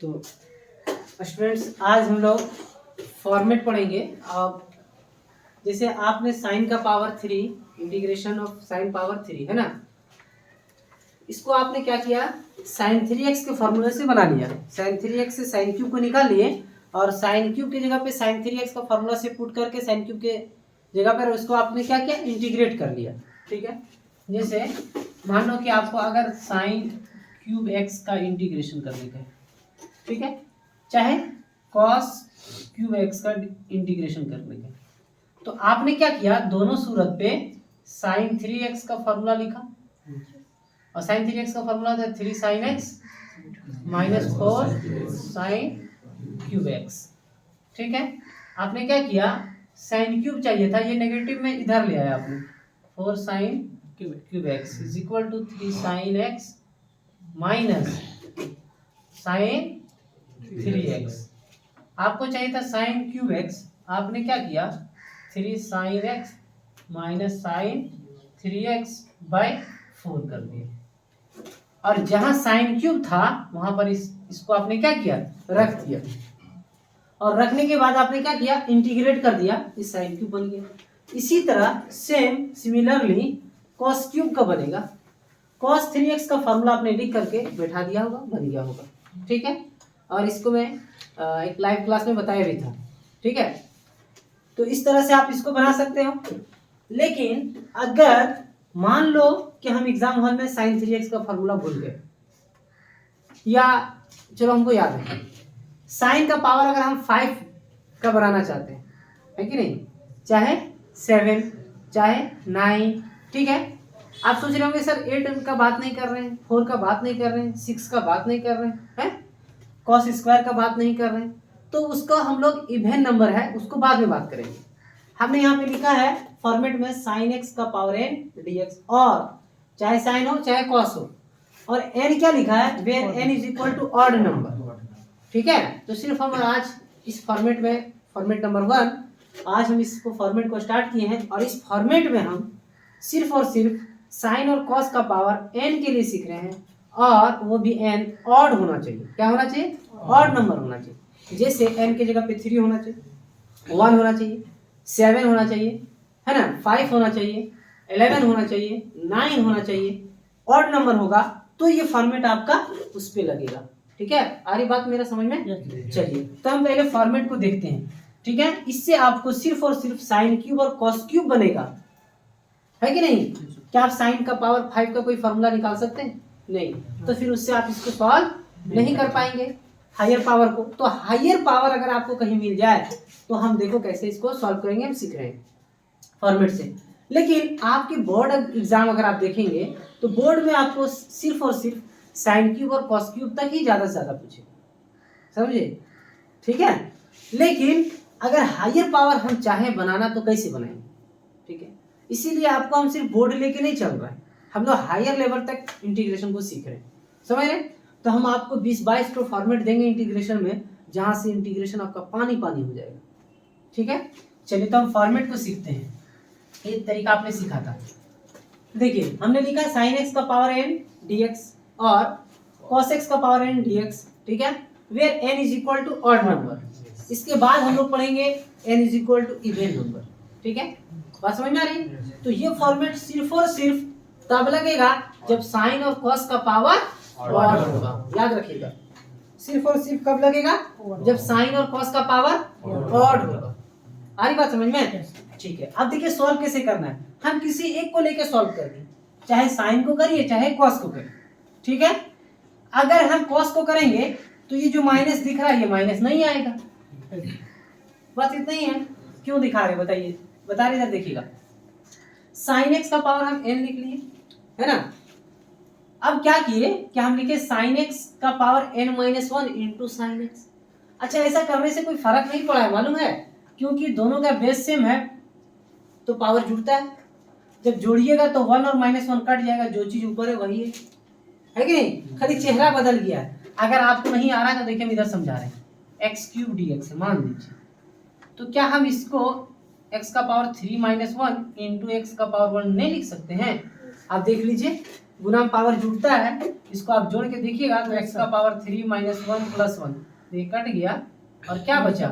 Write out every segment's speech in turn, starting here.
तो स्टूडेंट्स आज हम लोग फॉर्मेट पढ़ेंगे। अब जैसे आपने साइन का power 3 integration of sine power 3 है ना, इसको आपने क्या किया, साइन 3x के फॉर्मूले से बना लिया। साइन 3x से साइन क्यूब को निकाल लिए और साइन क्यूब की जगह पे साइन 3x का फॉर्मूला से पुट करके साइन क्यूब के जगह पर उसको आपने क्या किया, इंटीग्रेट कर लिया। ठीक है, जैसे मान लो कि आपको अगर साइन क्यूब x का इंटीग्रेशन करने का है, ठीक है, चाहे कॉस क्यूब x का इंटीग्रेशन करने का, तो आपने क्या किया, दोनों सूरत पे साइन 3x का फॉर्मूला लिखा और साइन 3x का फॉर्मूला था 3 sine x minus 4 sine cube x। ठीक है, आपने क्या किया, साइन क्यूब चाहिए था, ये नेगेटिव में इधर ले आया आपने, 4 sine cube x is equal to 3 sine x minus sine 3x। आपको चाहिए था साइन क्यूब x, आपने क्या किया, 3 sine x minus sine 3x by 4 कर दिया और जहां साइन क्यूब था वहां पर इसको आपने क्या किया, रख दिया और रखने के बाद आपने क्या किया, इंटीग्रेट कर दिया, इस साइन क्यूब बन गया। इसी तरह सेम सिमिलरली कॉस क्यूब का बनेगा, कॉस 3x का फॉर्मूला आपने लिख करके बैठा दिया होगा, बन गया होगा। ठीक है, और इसको मैं एक लाइव क्लास में बताया भी था। ठीक है, तो इस तरह से आप इसको बना सकते हो। लेकिन अगर मान लो कि हम एग्जाम हॉल में साइन 3x का फॉर्मूला भूल गए, या चलो हमको याद है साइन का पावर अगर हम 5 का बनाना चाहते हैं, है कि नहीं, चाहे 7 चाहे 9, ठीक है, आप सोच रहे होंगे सर 8 का बात नहीं कर रहे हैं, 4 का बात नहीं कर रहे हैं, 6 का बात नहीं कर रहे हैं, कॉस स्क्वायर का बात नहीं कर रहे हैं, तो उसका हम लोग इवेन नंबर है उसको बाद में बात करेंगे। हमने यहाँ पे लिखा है फॉर्मेट में साइन x का पावर n dx, और चाहे साइन हो चाहे कॉस हो, और n क्या लिखा है, where n is equal to odd number. ठीक है, तो सिर्फ हम आज इस फॉर्मेट में, फॉर्मेट नंबर 1, आज हम इसको फॉर्मेट को स्टार्ट किए हैं और इस फॉर्मेट में हम सिर्फ और सिर्फ साइन और कॉस का पावर n के लिए सीख रहे हैं, और वो भी n ऑड होना चाहिए। क्या होना चाहिए, ऑड नंबर होना चाहिए। जैसे n की जगह पे 3 होना चाहिए, 1 होना चाहिए, 7 होना चाहिए, है ना, 5 होना चाहिए, 11 होना चाहिए, 9 होना चाहिए, ऑड नंबर होगा तो ये फॉर्मेट आपका उस पे लगेगा। ठीक है, आ रही बात मेरा समझ में? चलिए तो हम पहले फॉर्मेट को देखते हैं। ठीक है, इससे आपको सिर्फ और सिर्फ साइन क्यूब और कॉस क्यूब बनेगा, है कि नहीं। क्या आप साइन का पावर 5 का कोई फॉर्मूला निकाल सकते हैं? नहीं, तो फिर उससे आप इसको सॉल्व नहीं कर पाएंगे हायर पावर को। तो हायर पावर अगर आपको कहीं मिल जाए तो हम देखो कैसे इसको सॉल्व करेंगे, हम सीख रहे हैं फॉर्मेट से। लेकिन आपके बोर्ड एग्जाम अगर आप देखेंगे तो बोर्ड में आपको सिर्फ और सिर्फ साइन क्यूब और कॉस क्यूब तक ही ज्यादा से ज्यादा पूछे, समझे। ठीक है, लेकिन अगर हायर पावर हम चाहे बनाना तो कैसे बनाएंगे। ठीक है, इसीलिए आपको हम सिर्फ बोर्ड लेके नहीं चल रहा है, हम लोग हायर लेवल तक इंटीग्रेशन को सीख रहे हैं, समझ रहे। तो हम आपको 20-22 तो फॉर्मेट देंगे इंटीग्रेशन में, जहां से इंटीग्रेशन आपका पानी पानी हो जाएगा। ठीक है, चलिए तो हम फॉर्मेट को सीखते हैं। ये तरीका आपने सीखा था, देखिए हमने लिखा साइन x का पावर n dx और cos x का पावर n dx। ठीक है, where n is equal to odd number. इसके बाद हम लोग पढ़ेंगे n is equal to even number. ठीक है, बात समझ में आ रही। तो ये फॉर्मेट सिर्फ और सिर्फ तब लगेगा जब साइन और cos का पावर ऑड होगा, याद रखिएगा। सिर्फ और सिर्फ कब लगेगा, जब साइन और cos का पावर ऑड होगा। आ रही बात समझ में? ठीक है, अब देखिए सॉल्व कैसे करना है। हम किसी एक को लेकर सॉल्व करेंगे, चाहे साइन को करिए चाहे कॉस को करिए। ठीक है, अगर हम कॉस को करेंगे तो ये जो माइनस दिख रहा है ये माइनस नहीं आएगा, बस इतना ही है। क्यों दिखा रहे बताइए, बता रहे इधर देखिएगा। साइन एक्स का पावर हम n लिख लिए, है ना। अब क्या किए, क्या हम लिखे साइन एक्स का power n-1 into sine x. अच्छा, ऐसा करने से कोई फर्क नहीं पड़ा है, मालूम है, क्योंकि दोनों का बेस सेम है तो पावर जुड़ता है। जब जोड़िएगा तो 1 और -1 कट जाएगा, जो चीज ऊपर है वही है कि नहीं, खाली चेहरा बदल गया है। अगर आपको नहीं आ रहा है तो देखिए हम इधर समझा रहे हैं, x³ dx मान लीजिए, तो क्या हम इसको x का पावर 3-1 इंटू x का पावर 1 नहीं लिख सकते हैं। आप देख लीजिए, गुना पावर जुड़ता है इसको आप जोड़ के देखिएगा तो x का पावर 3 माइनस 1 प्लस 1, ये कट गया और क्या बचा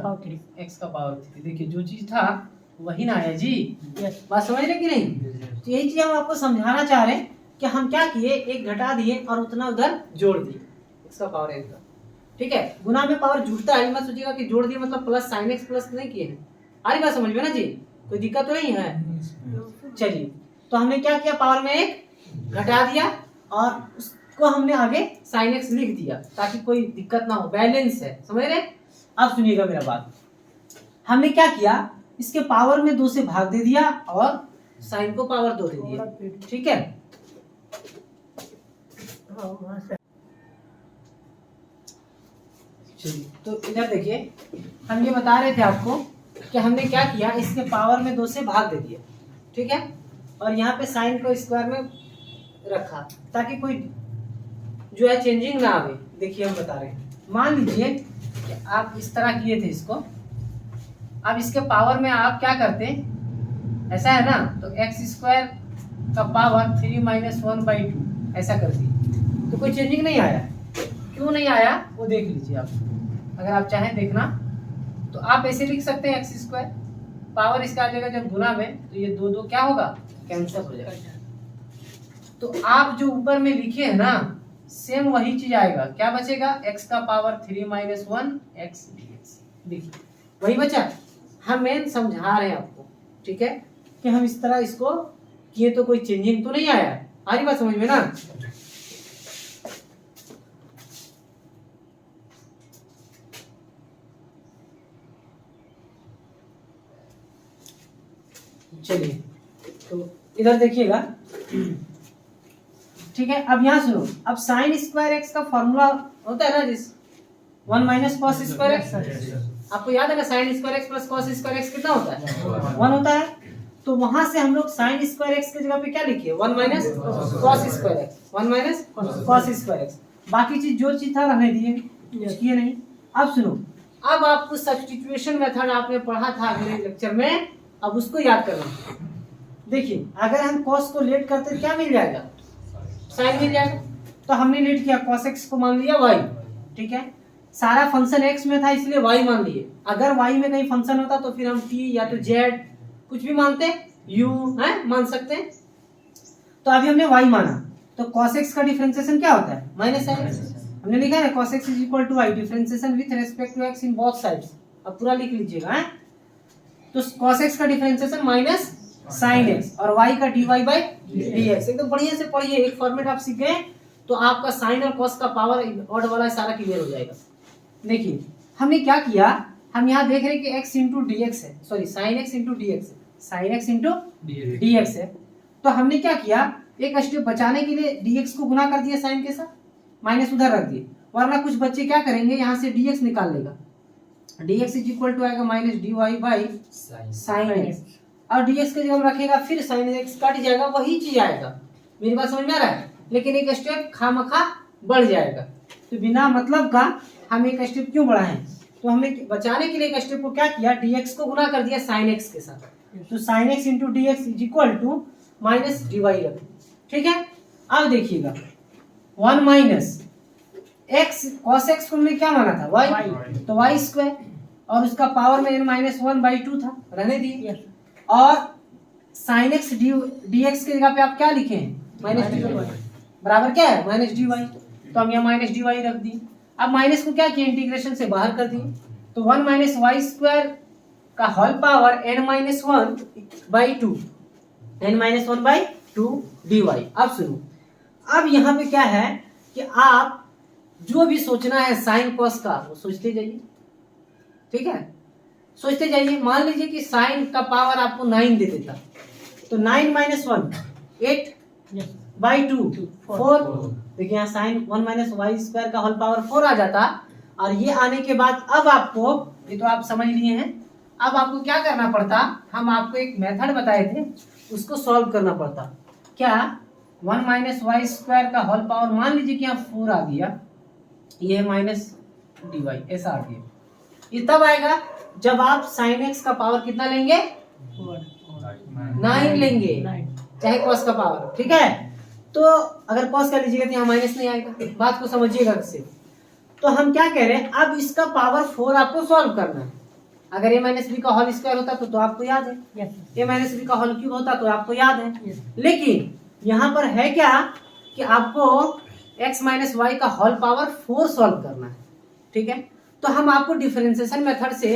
x का पावर 3। देखिए जो चीज था वही ना आया जी। बात समझ रहे कि नहीं? तो यही चीज हम आपको समझाना चाह रहे हैं कि हम क्या किए, एक घटा दिए और उतना उधर जोड़ दिए x का पावर 1 का। ठीक है, गुना में पावर जुड़ता है, मत सोचिएगा कि जोड़ दिए मतलब प्लस साइन x प्लस नहीं किए हैं। आ रही बात समझ में ना जी? कोई दिक्कत तो नहीं है? चलिए, तो हमने क्या किया, पावर में एक घटा दिया और उसको हमने आगे साइन x लिख दिया ताकि कोई दिक्कत ना हो, बैलेंस है, समझ रहे? अब सुनिएगा मेरा बात, हमने क्या किया, इसके पावर में 2 से भाग दे दिया और साइन को पावर 2 दे दिया। ठीक है, तो इधर देखिए, हम ये बता रहे थे आपको कि हमने क्या किया, इसके पावर में 2 से भाग दे दिया। ठीक है, और यहाँ पे साइन को स्क्वायर में रखा ताकि कोई जो है चेंजिंग ना आवे। देखिए हम बता रहे हैं, मान लीजिए कि आप इस तरह किए थे इसको, अब इसके पावर में आप क्या करते, ऐसा है ना, तो एक्स स्क्वायर का पावर 3 माइनस 1/2 ऐसा कर दिए, तो कोई चेंजिंग नहीं आया। क्यों नहीं आया वो देख लीजिए आप, अगर आप चाहें देखना तो आप ऐसे लिख सकते हैं, एक्स स्क्वायर पावर इसका आ जाएगा जब गुना में, तो ये 2 2 क्या होगा, कैंसिल हो जाएगा। तो आप जो ऊपर में लिखे हैं ना, सेम वही चीज आएगा, क्या बचेगा, x का पावर 3 माइनस 1 x dx। देखिए वही बचा, हम मेन समझा रहे हैं आपको, ठीक है, कि हम इस तरह इसको किए तो कोई चेंजिंग तो नहीं आया। आ रही बात समझ में ना? चलिए, तो इधर देखिएगा, ठीक है। अब यहाँ सुनो, अब साइन स्क्वायर एक्स का फॉर्मूला होता है ना, जिस 1 माइनस कॉस स्क्वायर एक्स, आपको याद है ना, sine square x plus cos square x कितना होता है, 1 होता है। तो वहां से हम लोग साइन स्क्वायर एक्स की जगह पे क्या लिखे, 1 minus cos square x, 1 minus cos square x. बाकी चीज जो चीज था रहने दिए, कुछ किए नहीं। अब सुनो, अब आपको सब्स्टिट्यूशन मेथड आपने पढ़ा था अगले लेक्चर में, अब उसको याद करना। देखिए अगर हम कॉस को लेट करते क्या मिल जाएगा, साइन मिल जाएगा। तो हमने लेट किया, cos x को मान लिया y, ठीक है, सारा फंक्शन x में था इसलिए y मान लिए। अगर y में कहीं फंक्शन होता तो फिर हम t या तो z कुछ भी मानते, u है मान सकते हैं। तो अभी हमने y माना, तो cos x का डिफरेंशिएशन क्या होता है, माइनस sin। हमने लिखा है ना, cos x is equal to y differentiation with respect to x in both sides. अब पूरा लिख लीजिएगा है, तो cos x का डिफरेंशिएशन माइनस sin x और y का dy बाई dx। एकदम बढ़िया से पढ़िए, एक फॉर्मेट आप सीख गए तो आपका साइन और cos का पावर ऑड वाला सारा क्लियर हो जाएगा। देखिए हमने क्या किया, हम यहाँ देख रहे हैं कि x इंटू डी एक्स है, sorry sine x into D X है, sine x into D X है। तो हमने क्या किया, एक स्टेप बचाने के लिए dx को गुना कर दिया साइन के साथ, माइनस उधर रख दिए, वरना कुछ बच्चे क्या करेंगे, यहाँ से dx निकाल लेगा, dx इज इक्वल टू आएगा minus dy by sine x, और dx के जगह रखेगा फिर sin x कट जाएगा, वही चीज आएगा। मेरी बात समझ में आ रहा है? लेकिन एक स्टेप खामखा बढ़ जाएगा, तो बिना मतलब का हम एक स्टेप क्यों बढ़ाएं, तो हमने बचाने के लिए एक स्टेप को क्या किया, dx को गुना कर दिया sin x के साथ, तो sin x into D x is equal to minus dy रख, ठीक है। अब देखिएगा 1 माइनस x cos x को हमने क्या माना था, y, तो y स्क्वायर और उसका पावर में n-1/2 था, रहने दिए, और sin x dx के जगह पे आप क्या लिखे हैं, माइनस dy बराबर क्या है, माइनस dy। तो हम यहाँ माइनस dy रख दिए। अब माइनस को क्या किया, इंटीग्रेशन से बाहर कर दिए, तो 1 माइनस वाई स्क्वायर का whole power n-1/2 n-1/2 dy। अब सुनो, अब यहाँ पे क्या है कि आप जो भी सोचना है साइन कॉस का वो सोचते जाइए, ठीक है, सोचते जाइए। मान लीजिए कि साइन का पावर आपको 9 दे देता, तो 9 माइनस 1 8/2 4। देखिए यहाँ साइन 1 माइनस वाई स्क्वायर का होल पावर 4 आ जाता, और ये आने के बाद अब आपको, ये तो आप समझ लिए हैं, अब आपको क्या करना पड़ता, हम आपको एक मेथड बताए थे उसको सॉल्व करना पड़ता। क्या, 1 माइनस वाई स्क्वायर का होल पावर, मान लीजिए कि यहाँ 4 आ गया, ये माइनस dy ऐसा आ गया। ये तब आएगा जब आप sin x का पावर कितना लेंगे, 9 लेंगे, चाहे cos का पावर, ठीक है। तो अगर कॉस का लीजिएगा तो यहाँ माइनस नहीं आएगा, बात को समझिएगा कैसे। तो हम क्या कह रहे हैं, अब इसका पावर 4 आपको सॉल्व करना है। अगर a माइनस बी का होल स्क्वायर होता तो आपको याद है, a माइनस बी का होल क्यूब होता तो आपको याद है। लेकिन यहाँ पर है क्या कि आपको x माइनस वाई का होल पावर 4 सॉल्व करना है, ठीक है। तो हम आपको डिफरेंशिएशन मेथड से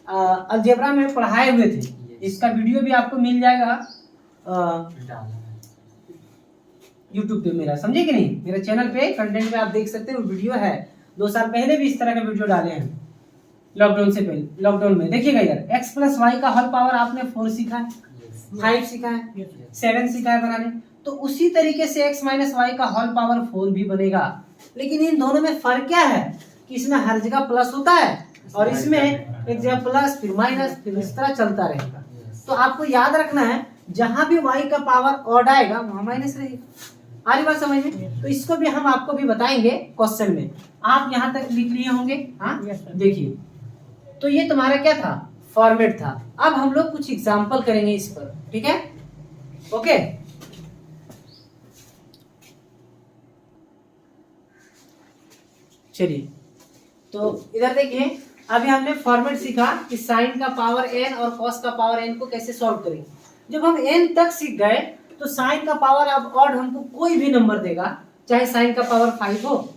अलजेब्रा में पढ़ाए हुए थे, इसका वीडियो भी आपको मिल जाएगा यूट्यूब पे मेरा, समझे कि नहीं, मेरे चैनल पे कंटेंट में आप देख सकते हैं, वो वीडियो है। 2 साल पहले भी इस तरह का वीडियो डाले हैं लॉकडाउन से पहले, लॉकडाउन में देखिएगा यार। x प्लस वाई का होल पावर आपने 4 सीखा है, 5 सीखा है, 7 सीखा है बनाने, तो उसी तरीके से x माइनस वाई का होल पावर 4 भी बनेगा। लेकिन इन दोनों में फर्क क्या है कि इसमें हर जगह प्लस होता है और इसमें एक जगह प्लस फिर माइनस फिर इस तरह चलता रहेगा। तो आपको याद रखना है जहां भी y का पावर ऑड आएगा वहां माइनस रहेगा। आ रही बात समझ में? तो इसको भी हम आपको भी बताएंगे क्वेश्चन में, आप यहाँ तक लिख लिए होंगे। हाँ देखिए, तो ये तुम्हारा क्या था, फॉर्मेट था। अब हम लोग कुछ एग्जांपल करेंगे इस पर, ठीक है, ओके। चलिए, तो इधर देखिए, अभी हमने फॉर्मेट सीखा कि साइन का पावर n और कॉस का पावर n को कैसे सॉल्व करेंगे। जब हम n तक सीख गए तो साइन का पावर अब ऑड हमको कोई भी नंबर देगा, चाहे साइन का पावर 5 हो,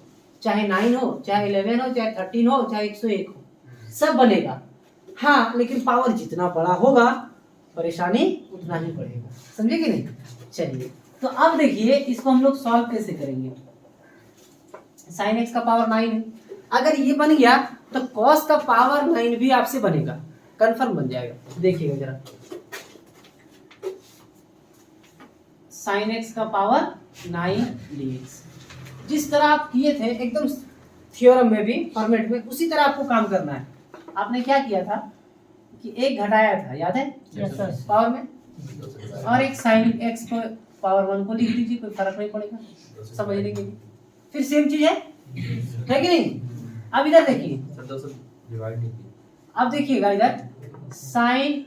चाहे 9 हो, चाहे 11 हो, चाहे 13 हो, चाहे 101 हो, सब बनेगा। हाँ, लेकिन पावर जितना बड़ा होगा परेशानी उतना ही पड़ेगा, समझे कि नहीं। चलिए, तो अब देखिए इसको हम लोग सॉल्व कैसे करेंगे। साइन एक्स का पावर 9 है, अगर ये बन गया तो कॉस का पावर 9 भी आपसे बनेगा, कंफर्म बन जाएगा। देखिएगा जरा, साइन एक्स का पावर 9 dx, जिस तरह आप किए थे एकदम थ्योरम में भी फॉर्मेट में, उसी तरह आपको काम करना है। आपने क्या किया था कि एक घटाया था, याद है? yes, पावर में, और एक साइन एक्स को पावर 1 को लिख दीजिए, कोई फर्क नहीं पड़ेगा, समझने के लिए। फिर सेम चीज है कि नहीं। अब इधर देखिए, अब देखिएगा इधर साइन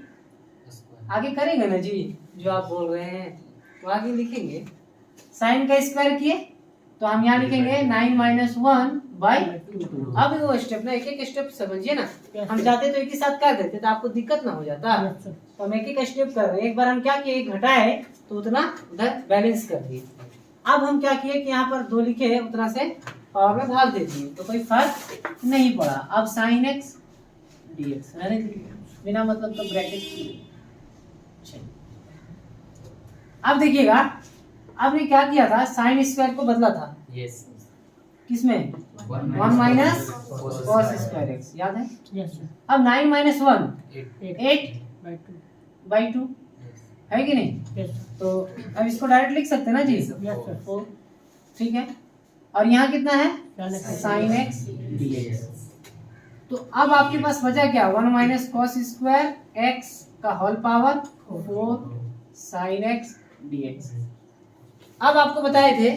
आगे करेंगे ना जी, जो आप बोल रहे हैं तो आगे लिखेंगे। साइन का स्क्वायर किए तो हम यहाँ लिखेंगे 9 माइनस 1/2। अब वो स्टेप ना, एक एक स्टेप समझिए ना, हम चाहते तो एक ही साथ कर देते तो आपको दिक्कत ना हो जाता, तो हम एक एक स्टेप कर रहे हैं। एक बार हम क्या किए, एक घटाए तो उतना उधर बैलेंस कर दिए। अब हम क्या किए कि यहाँ पर 2 लिखे उतना से पावर में भाग दे दिए, तो कोई फर्क नहीं पड़ा। अब साइन एक्स dx रहने दीजिए, बिना मतलब तो ब्रैकेट। अब देखिएगा, आपने क्या किया था, साइन स्क्वायर को बदला था किसमें, 1 माइनस कॉस स्क्वायर एक्स, याद है? अब 9 माइनस 1 8/2 है कि नहीं? तो अब इसको डायरेक्ट लिख सकते हैं ना जी, 4, ठीक है। और यहाँ कितना है, साइन एक्स dx। तो अब आपके पास बचा क्या, 1 माइनस कॉस स्क्वायर एक्स का whole power 4 sine x dx। अब आपको बताए थे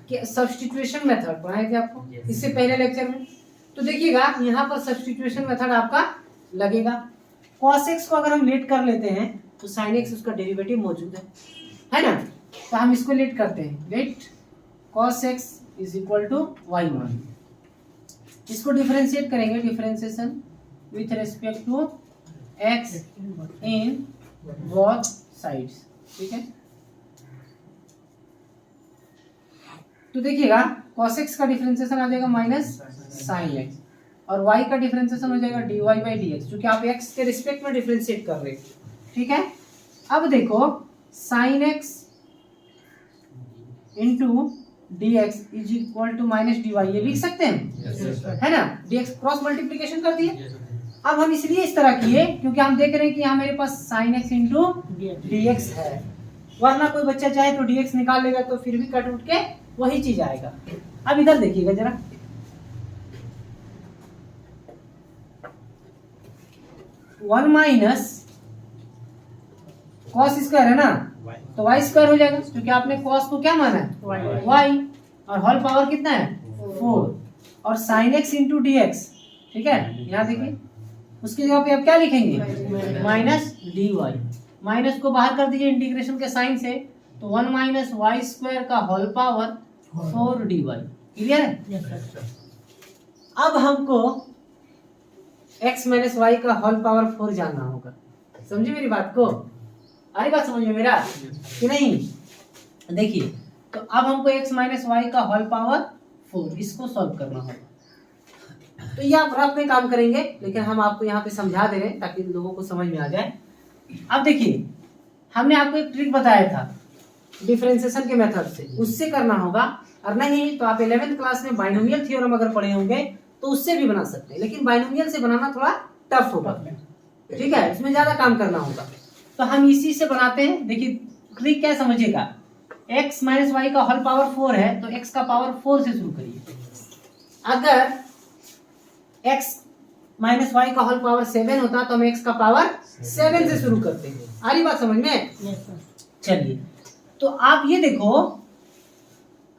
कि सब्स्टिट्यूशन मेथड पढ़ाए थे आपको इससे पहले लेक्चर में। तो देखिएगा यहाँ पर सब्स्टिट्यूशन मेथड आपका लगेगा। cos x को अगर हम लेट कर लेते हैं तो sin x उसका डेरिवेटिव मौजूद है ना, तो हम इसको लेट करते हैं, let cos x is equal to y1। इसको डिफरेंशिएट करेंगे, differentiation with respect to x in both sides, ठीक है। तो देखिएगा cos x का डिफरेंशिएशन आ जाएगा माइनस साइन x, और y का डिफरेंशिएशन हो जाएगा dy बाई dx, जो कि आप x के रिस्पेक्ट में डिफरेंशिएट कर रहे हैं, ठीक है। अब देखो sine x into dx is equal to minus dy, ये लिख सकते हैं है ना, dx क्रॉस मल्टीप्लीकेशन कर दिए। अब हम इसलिए इस तरह किए क्योंकि हम देख रहे हैं कि यहाँ मेरे पास साइन x इंटू dx है, वरना कोई बच्चा चाहे तो dx निकाल लेगा तो फिर भी कट उठ के वही चीज आएगा। अब इधर देखिएगा जरा, वन माइनस कॉस स्क्वायर है ना, तो वाई स्क्वायर हो जाएगा क्योंकि आपने कॉस को क्या माना है, वाई, और होल पावर कितना है 4, और sine x into D x, ठीक है। यहाँ देखिए उसकी जगह पे आप क्या लिखेंगे, माइनस डी वाई, माइनस को बाहर कर दीजिए इंटीग्रेशन के साइन से, तो 1 माइनस वाई स्क्वायर का होल पावर 4dy। क्लियर है? Yes sir. अब हमको x माइनस वाई का होल पावर 4 जानना होगा। समझे मेरी बात को? अरे बात समझ में मेरा कि नहीं? देखिए, तो अब हमको x माइनस वाई का होल पावर 4 इसको सॉल्व करना होगा। तो ये आप रफ में काम करेंगे, लेकिन हम आपको यहाँ पे समझा दे रहे हैं ताकि लोगों को समझ में आ जाए। अब देखिए, हमने आपको एक ट्रिक बताया था डिफरेंशिएशन के मेथड से, उससे करना होगा। और नहीं तो आप 11th क्लास में बाइनोमियल थ्योरम अगर पढ़े होंगे तो उससे भी बना सकते हैं, लेकिन बाइनोमियल से बनाना थोड़ा टफ होगा। ठीक है, इसमें ज्यादा काम करना होगा। तो हम इसी से बनाते हैं। देखिए ट्रिक क्या समझिएगा, x माइनस वाई का होल पावर 4 है तो x का पावर 4 से शुरू करिए। अगर x माइनस वाई का होल पावर 7 होता तो हम x का पावर 7 से शुरू करते हैं। आ रही बात समझ में? Yes sir. चलिए, तो आप ये देखो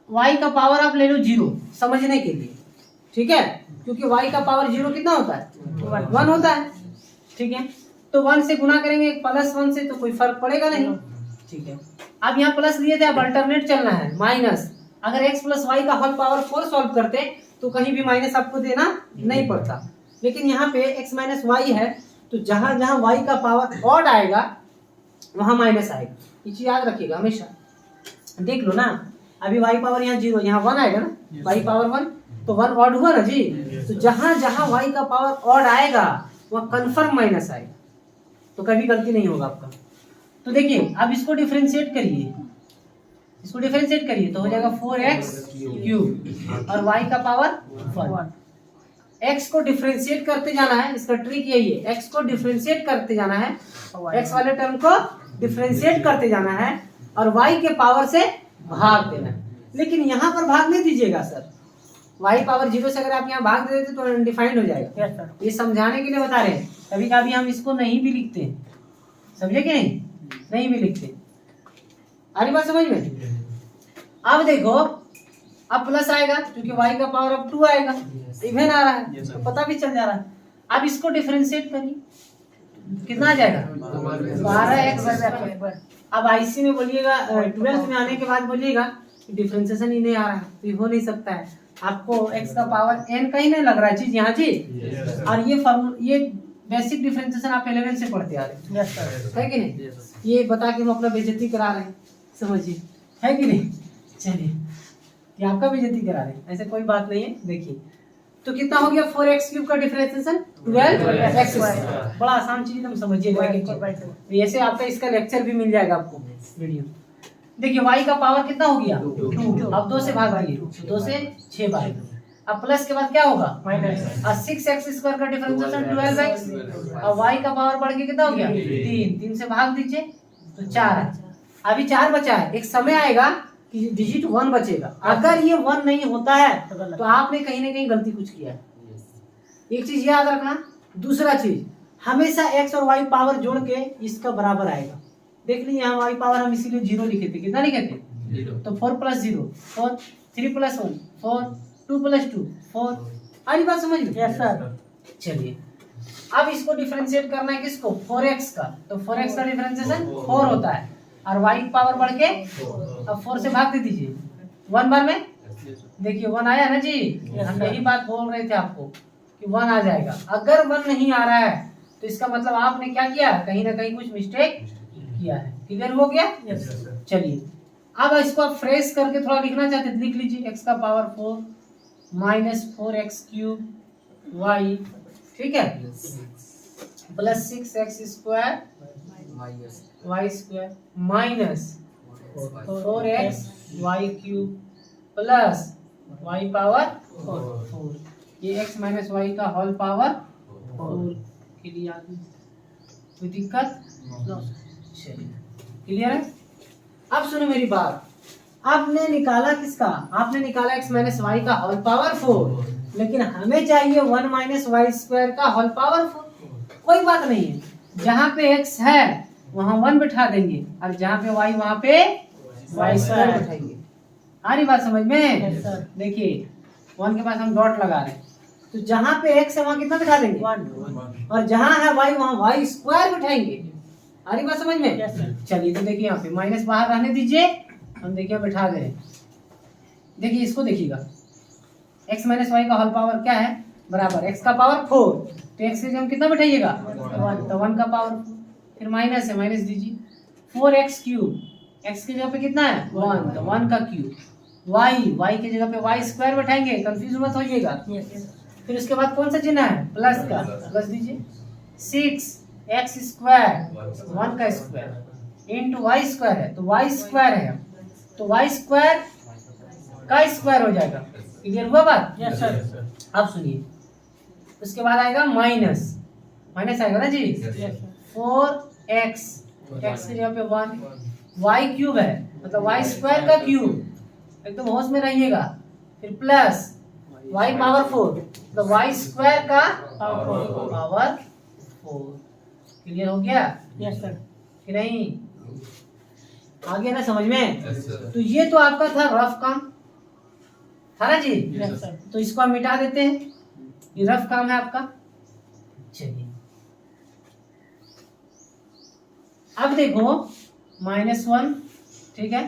y का पावर आप ले लो 0 समझने के लिए। ठीक है, क्योंकि y का पावर 0 कितना होता है? 1 होता है। ठीक है, तो 1 से गुना करेंगे प्लस 1 से तो कोई फर्क पड़ेगा नहीं। ठीक है, अब यहाँ प्लस लिए थे, अब अल्टरनेट चलना है माइनस। अगर x प्लस वाई का होल पावर 4 सॉल्व करते तो कहीं भी माइनस आपको देना नहीं पड़ता, लेकिन यहाँ पे x माइनस वाई है तो जहां जहां y का पावर ऑड आएगा वहां माइनस आएगा। ये चीज याद रखिएगा हमेशा। देख लो ना, अभी y पावर यहाँ 0, यहाँ 1 आएगा ना, y पावर 1 तो 1 ऑड हुआ ना जी। तो जहां जहां y का पावर ऑड आएगा वहां कंफर्म माइनस आएगा, तो कभी गलती नहीं होगा आपका। तो देखिए अब इसको डिफरेंशिएट करिए, इसको डिफरेंशिएट करिए तो हो जाएगा 4x क्यूब और y का पावर 1। x को डिफरेंशिएट करते जाना है, इसका ट्रिक यही है, x को डिफरेंशिएट करते जाना है, x वाले टर्म को डिफरेंशिएट करते जाना है और y के पावर से भाग देना है। लेकिन यहाँ पर भाग नहीं दीजिएगा सर, y पावर 0 से अगर आप यहाँ भाग दे देते तो अनडिफाइंड हो जाएगा। Yes sir. ये समझाने के लिए बता रहे हैं। कभी कभी हम इसको नहीं भी लिखते हैं, समझे कि नहीं? नहीं भी लिखते। आ रही बात समझ में? अब देखो, अब प्लस आएगा क्योंकि y का पावर अब 2 आएगा, इवन आ रहा है तो पता भी चल जा रहा है। अब इसको डिफरेंशिएट करिए, कितना आ जाएगा? 12x। अब आईसी में बोलिएगा, 12th में आने के बाद बोलिएगा डिफरेंशिएशन ही नहीं आ रहा है, तो ये हो नहीं सकता है। आपको x का पावर n कहीं नहीं लग रहा है चीज यहाँ जी। और ये बेसिक डिफरेंशिएशन आप 11 से पढ़ते आ रहे हैं। Yes sir. है कि नहीं? ये बता के हम अपना बेइज्जती करा रहे हैं, समझिए, है कि नहीं? चलिए, ये आपका बेइज्जती करा रहे हैं, ऐसे कोई बात नहीं है। देखिए तो कितना हो गया 4x क्यूब का डिफरेंशिएशन 12x स्क्वायर। बड़ा आसान चीज तुम समझिए। ऐसे आपका इसका लेक्चर भी मिल जाएगा आपको वीडियो। देखिए y का पावर कितना हो गया 2, अब 2 से भाग दिए, 2 से 6 बार। अब प्लस के बाद क्या होगा माइनस, और 6x स्क्वायर का डिफरेंशिएशन 12x और y का पावर बढ़ के कितना हो गया 3 से भाग दीजिए तो 4 है। अभी 4 बचा है, एक समय आएगा कि डिजिट 1 बचेगा। अगर ये 1 नहीं होता है तो आपने कहीं ना कहीं गलती कुछ किया है। एक चीज याद रखना। दूसरा चीज, हमेशा x और y पावर जोड़ के इसका बराबर आएगा। देख लीजिए यहाँ y पावर हम इसीलिए 0 लिखे थे, कितना लिखे थे? 0। तो 4 + 0 4, 3 + 1 4, 2 + 2 4। आई बात समझ में? Yes sir. चलिए अब इसको डिफरेंशिएट करना है किसको? 4x का। तो 4x का डिफरेंशिएशन 4 होता है और y पावर बढ़ के अब 4 से भाग दे दीजिए 1 बार में। देखिए 1 आया ना जी। हम यही बात बोल रहे थे आपको कि 1 आ जाएगा। अगर 1 नहीं आ रहा है तो इसका मतलब आपने क्या किया? कहीं ना कहीं कुछ मिस्टेक किया है। क्लियर हो गया? चलिए अब इसको आप फ्रेश करके थोड़ा लिखना चाहते हैं, लिख लीजिए x का power 4 minus 4x cube y, ठीक है, plus 6x square y square minus 4x y cube plus y power 4। ये x माइनस y का होल पावर 4 के लिए आदमी कोई दिक्कत? चलिए क्लियर है? अब सुनो मेरी बात। आपने निकाला किसका? आपने निकाला x माइनस वाई का होल पावर 4, लेकिन हमें चाहिए 1 माइनस वाई स्क्वायर का होल पावर 4। कोई बात नहीं है, जहाँ पे x है वहाँ 1 बिठा देंगे और जहाँ पे y वहाँ पे वाई स्क्वायर बिठाएंगे। आ रही बात समझ में? देखिए 1 के पास हम डॉट लगा रहे हैं, तो जहाँ पे x है वहाँ कितना बिठा देंगे 1, और जहाँ है y वहाँ वाई स्क्वायर बिठाएंगे। आ रही बात समझ में? चलिए तो देखिए यहाँ पे माइनस बाहर रहने दीजिए, हम देखिए बैठा दे रहे। देखिए इसको देखिएगा, x माइनस वाई का होल पावर क्या है बराबर x का पावर 4, तो x की जगह कितना बैठाइएगा 1, तो 1 का पावर, फिर माइनस है माइनस दीजिए 4x क्यूब, x की जगह पे कितना है 1, तो 1 का क्यूब, y की जगह पे y स्क्वायर बैठाएंगे, कंफ्यूज मत होइएगा। फिर उसके बाद कौन सा चिन्ह है प्लस का, प्लस दीजिए 6x स्क्वायर 1 का स्क्वायर इंटू y स्क्वायर है, तो y स्क्वायर है, तो y स्क्वायर का स्क्वायर हो जाएगा। क्लियर हुआ बात? Yes sir. अब सुनिए, उसके बाद आएगा माइनस, माइनस आएगा ना जी, 4x, x की जगह पे 1, y क्यूब है मतलब y स्क्वायर का क्यूब, एकदम होश में रहिएगा, फिर प्लस y पावर 4, तो y स्क्वायर का पावर 4। क्लियर हो गया? Yes sir. कि नहीं? आ गया ना समझ में? तो ये तो आपका था रफ काम, था ना जी? Yes sir. तो इसको हम मिटा देते हैं, ये रफ काम है आपका। चलिए अब देखो -1, ठीक है,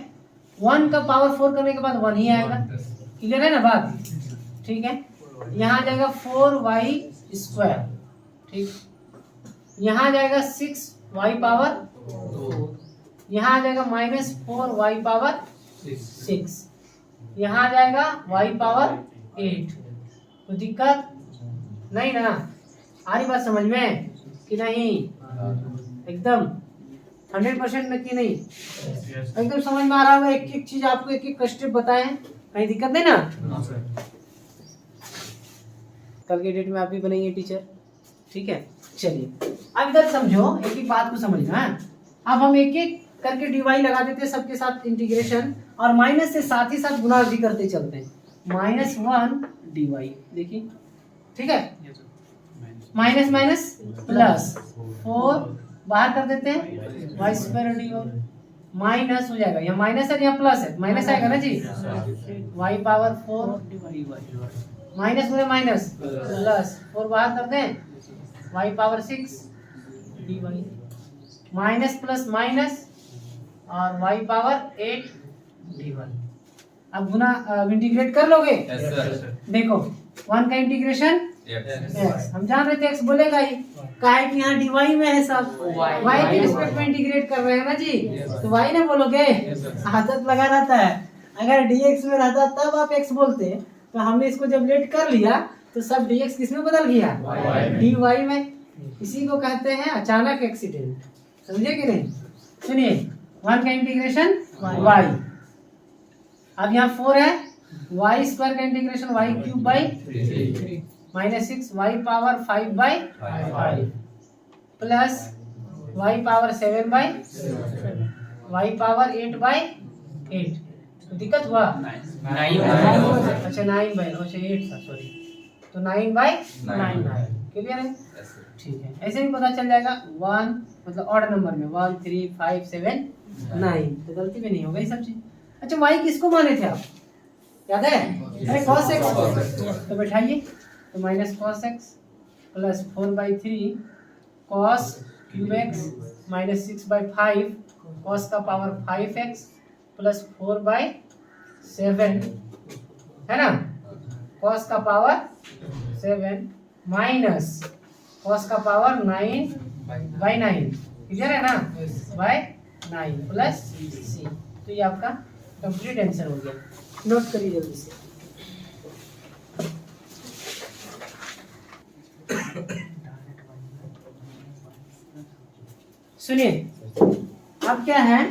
1 का पावर 4 करने के बाद 1 ही आएगा। क्लियर है ना बात? ठीक है, यहाँ आ जाएगा 4y स्क्वायर, ठीक, यहाँ आ जाएगा 6y पावर 4, यहाँ आ जाएगा -4y पावर 6, यहाँ आ जाएगा y पावर 8। तो दिक्कत नहीं ना? आ रही बात समझ में कि नहीं? एकदम 100% में कि नहीं? एकदम समझ में आ रहा होगा, एक एक चीज आपको एक एक स्टेप बताए, कहीं दिक्कत नहीं ना? कल के डेट में आप भी बनेंगे टीचर, ठीक है। चलिए अब इधर समझो, एक एक बात को समझना है। अब हम एक एक करके डीवाई लगा देते हैं सबके साथ इंटीग्रेशन, और माइनस से साथ ही साथ गुणा भी करते चलते हैं। -1 डीवाई, देखिए ठीक है, माइनस माइनस प्लस 4 बाहर कर देते हैं, वाई स्क्वायर डीवाई माइनस हो जाएगा, यहाँ माइनस है यहाँ प्लस है, माइनस आएगा ना जी, y पावर 4 डीवाई, माइनस में माइनस प्लस 4 बाहर कर दें, y power 6 d y, minus plus minus और y पावर 8 डीवाई। अब गुना इंटीग्रेट कर लोगे? देखो 1 का इंटीग्रेशन x, हम जान रहे थे x बोलेगा ही, काहे कि यहाँ डीवाई में है सब, y के रिस्पेक्ट में इंटीग्रेट कर रहे हैं ना जी, तो y ना बोलोगे, आदत लगा रहता है। अगर dx में रहता तब आप x बोलते, तो हमने इसको जब लेट कर लिया तो सब dx किस में बदल गया, dy में। इसी को कहते हैं अचानक एक्सीडेंट, समझे कि नहीं? सुनिए 1 का इंटीग्रेशन y, अब यहाँ 4 है, y स्क्वायर का integration y cube by 6 y power 5/5 plus y power 7/7 y power 8/8। तो दिक्कत हुआ? 9 अच्छा 9/8 था, सॉरी, तो 9/9। क्लियर है? ठीक है, ऐसे भी पता चल जाएगा 1 मतलब ऑड नंबर में 1 3 5 7 9, तो गलती भी नहीं होगा ये सब चीज। अच्छा y किसको माने थे आप, याद है? अरे cos x, तो बैठाइए, तो minus cos x plus 4/3 cos cube x minus 6/5 cos का पावर 5x प्लस 4/7 है ना, cos का पावर 7 माइनस cos का पावर 9/9, क्लियर है ना, बाय 9 प्लस c। तो ये आपका कंप्लीट आंसर हो गया, नोट करिए जल्दी से। सुनिए अब क्या है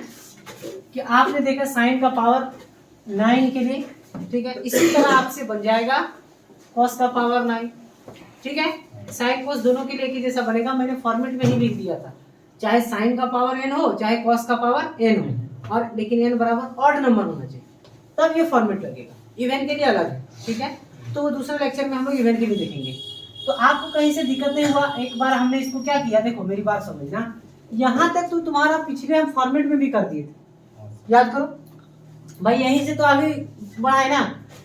कि आपने देखा साइन का पावर 9 के लिए, ठीक है, इसी तरह आपसे बन जाएगा cos का पावर 9, ठीक है, साइन cos दोनों के लिए एक ही जैसा बनेगा। मैंने फॉर्मेट में ही लिख दिया था, चाहे साइन का पावर n हो चाहे cos का पावर n हो, और लेकिन n बराबर ऑड नंबर होना चाहिए, तब ये फॉर्मेट लगेगा। इवन के लिए अलग है, ठीक है, तो वो दूसरे लेक्चर में हम लोग इवन के लिए देखेंगे। तो आपको कहीं से दिक्कत नहीं हुआ? एक बार हमने इसको क्या किया, देखो मेरी बात समझना, यहाँ तक तो तुम्हारा पिछले हम फॉर्मेट में भी कर दिए थे, याद करो भाई, यहीं से तो आगे बढ़ा है ना,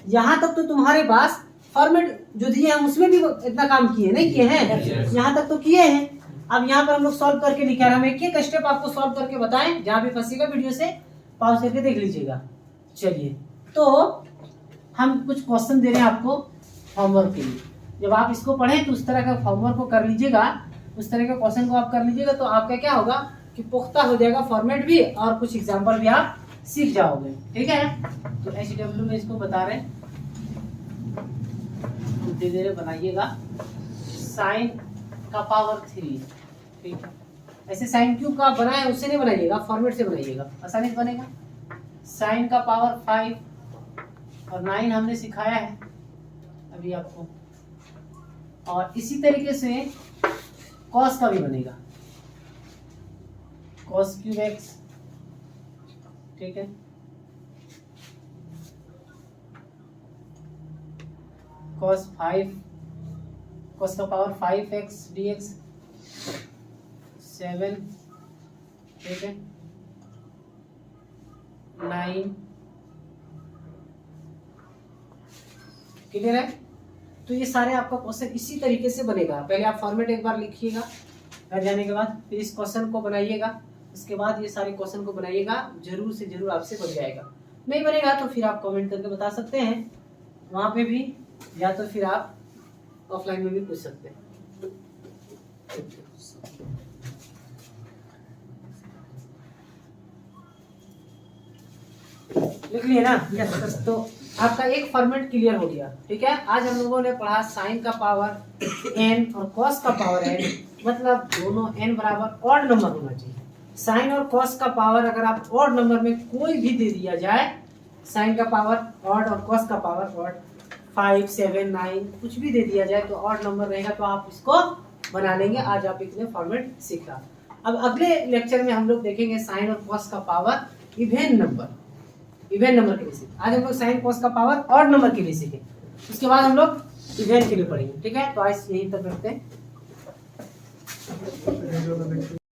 यहाँ तक तो तुम्हारे पास फॉर्मेट जो दिए हम उसमें भी इतना काम किए नहीं किए हैं, यहाँ तक तो किए हैं। अब यहाँ पर हम लोग सॉल्व करके दिखा रहे हैं। हम एक एक स्टेप आपको सॉल्व करके बताएं, जहां भी फंसेगा वीडियो से पॉज करके देख लीजिएगा। चलिए, तो हम कुछ क्वेश्चन दे रहे हैं आपको होमवर्क के लिए। जब आप इसको पढ़ें तो उस तरह का होमवर्क को कर लीजिएगा, उस तरह के क्वेश्चन को आप कर लीजिएगा, तो आपका क्या होगा कि पुख्ता हो जाएगा फॉर्मेट भी, और कुछ एग्जाम्पल भी आप सीख जाओगे। ठीक है, तो HW में इसको बता रहे हैं, धीरे धीरे बनाइएगा। साइन का पावर 3, ठीक है। ऐसे साइन क्यूब का बनाए उससे नहीं बनाइएगा, फॉर्मेट से बनाइएगा, आसानी से बनेगा। साइन का पावर 5 और 9 हमने सिखाया है अभी आपको। और इसी तरीके से कॉस का भी बनेगा, कॉस क्यूब एक्स, ठीक है। कॉस 5, कॉस का पावर 5x dx 7, ठीक है। 9, क्लियर है। तो ये सारे आपका क्वेश्चन इसी तरीके से बनेगा। पहले आप फॉर्मेट एक बार लिखिएगा, घर जाने के बाद फिर इस क्वेश्चन को बनाइएगा, इसके बाद ये सारे क्वेश्चन को बनाइएगा, जरूर से जरूर आपसे बन जाएगा। नहीं बनेगा तो फिर आप कमेंट करके बता सकते हैं वहां पे भी, या तो फिर आप ऑफलाइन में भी पूछ सकते हैं। लिख लिए ना? यस। तो आपका एक फॉर्मेट क्लियर हो गया, ठीक है। आज हम लोगों ने पढ़ा साइन का पावर n और कॉस का पावर n, मतलब दोनों n बराबर ऑड नंबर होना चाहिए। साइन और कॉस का पावर अगर आप ऑड नंबर में कोई भी दे दिया जाए, साइन का पावर ऑड और कॉस का पावर ऑड, 5, 7, 9 कुछ भी दे दिया जाए तो ऑड नंबर रहेगा, तो आप इसको बना लेंगे। आज आप इतने फॉर्मेट सीखा। अब अगले लेक्चर में हम लोग देखेंगे साइन और कॉस का power even number, even number के लिए सीखे। आज हम लोग साइन कॉस का पावर ऑड नंबर के लिए सीखे, उसके बाद हम लोग इवेन के लिए पढ़ेंगे। ठीक है, तो आज यहीं तक रखते हैं।